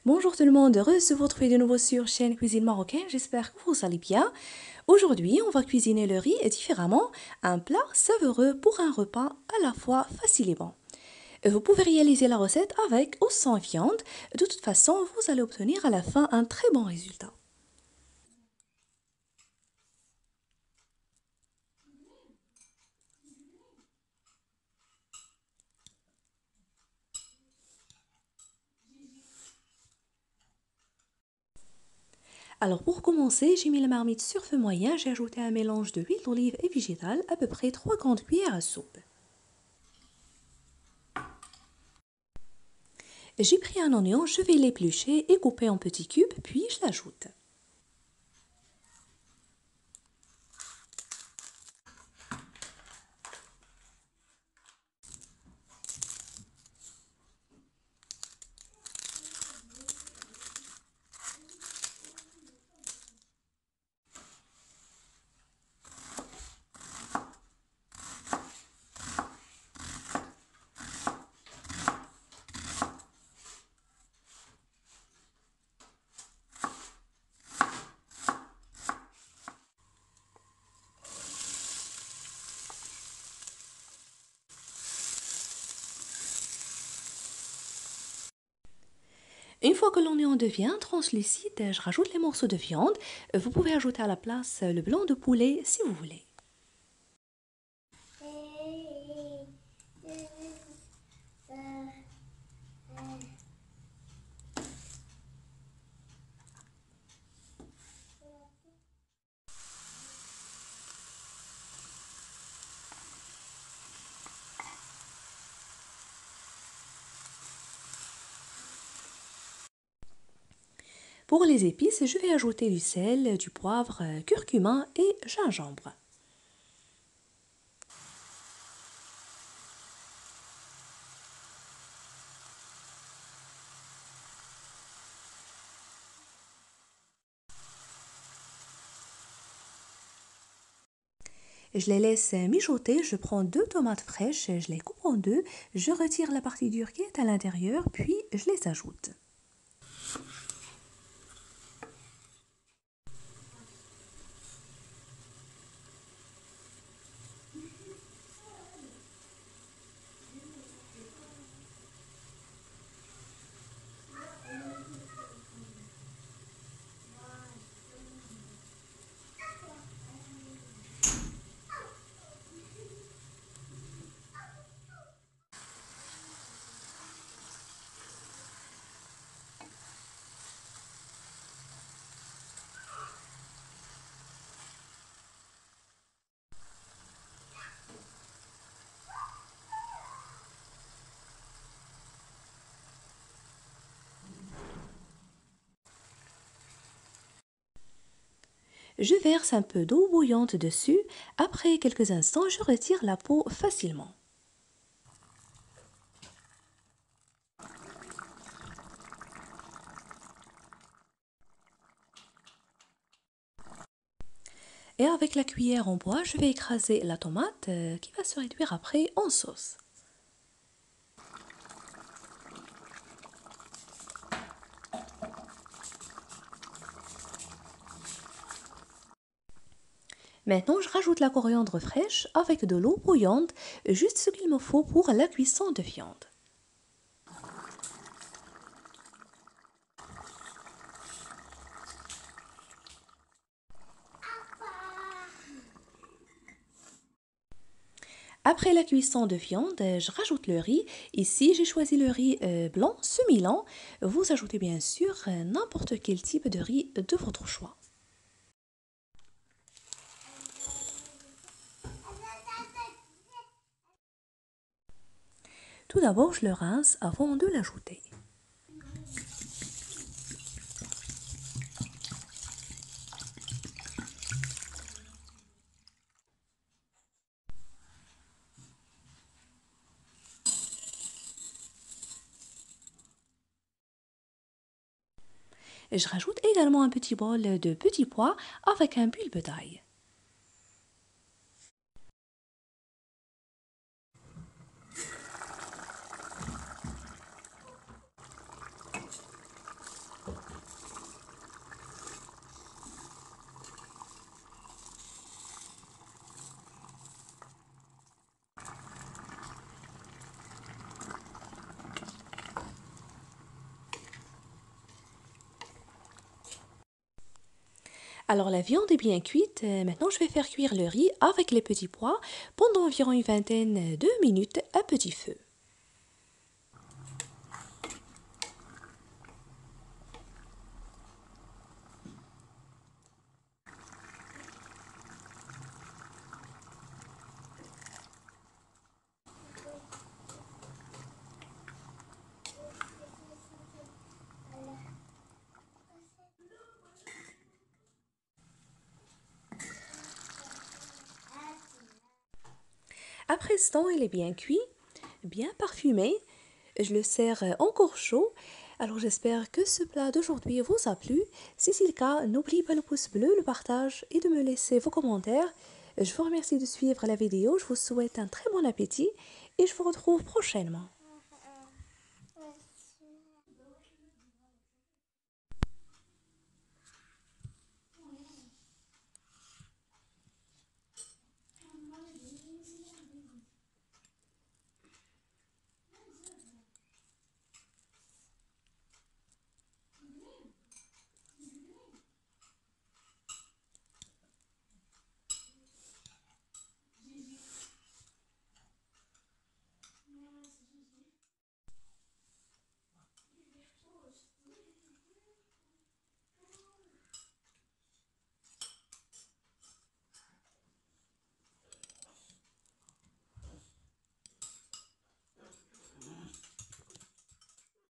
Bonjour tout le monde, heureuse de vous retrouver de nouveau sur chaîne Cuisine Marocaine, j'espère que vous allez bien. Aujourd'hui, on va cuisiner le riz différemment, un plat savoureux pour un repas à la fois facile et bon. Vous pouvez réaliser la recette avec ou sans viande, de toute façon, vous allez obtenir à la fin un très bon résultat. Alors pour commencer, j'ai mis la marmite sur feu moyen, j'ai ajouté un mélange de huile d'olive et végétale, à peu près 3 grandes cuillères à soupe. J'ai pris un oignon, je vais l'éplucher et couper en petits cubes, puis je l'ajoute. Une fois que l'oignon devient translucide, je rajoute les morceaux de viande. Vous pouvez ajouter à la place le blanc de poulet si vous voulez. Pour les épices, je vais ajouter du sel, du poivre, curcuma et gingembre. Je les laisse mijoter, je prends 2 tomates fraîches, je les coupe en deux, je retire la partie dure qui est à l'intérieur, puis je les ajoute. Je verse un peu d'eau bouillante dessus, après quelques instants, je retire la peau facilement. Et avec la cuillère en bois, je vais écraser la tomate qui va se réduire après en sauce. Maintenant, je rajoute la coriandre fraîche avec de l'eau bouillante, juste ce qu'il me faut pour la cuisson de viande. Après la cuisson de viande, je rajoute le riz. Ici, j'ai choisi le riz blanc semi-lent. Vous ajoutez bien sûr n'importe quel type de riz de votre choix. Tout d'abord, je le rince avant de l'ajouter. Je rajoute également un petit bol de petits pois avec un bulbe d'ail. Alors la viande est bien cuite, maintenant je vais faire cuire le riz avec les petits pois pendant environ une vingtaine de minutes à petit feu. Après ce temps, il est bien cuit, bien parfumé. Je le sers encore chaud. Alors j'espère que ce plat d'aujourd'hui vous a plu. Si c'est le cas, n'oubliez pas le pouce bleu, le partage et de me laisser vos commentaires. Je vous remercie de suivre la vidéo. Je vous souhaite un très bon appétit et je vous retrouve prochainement.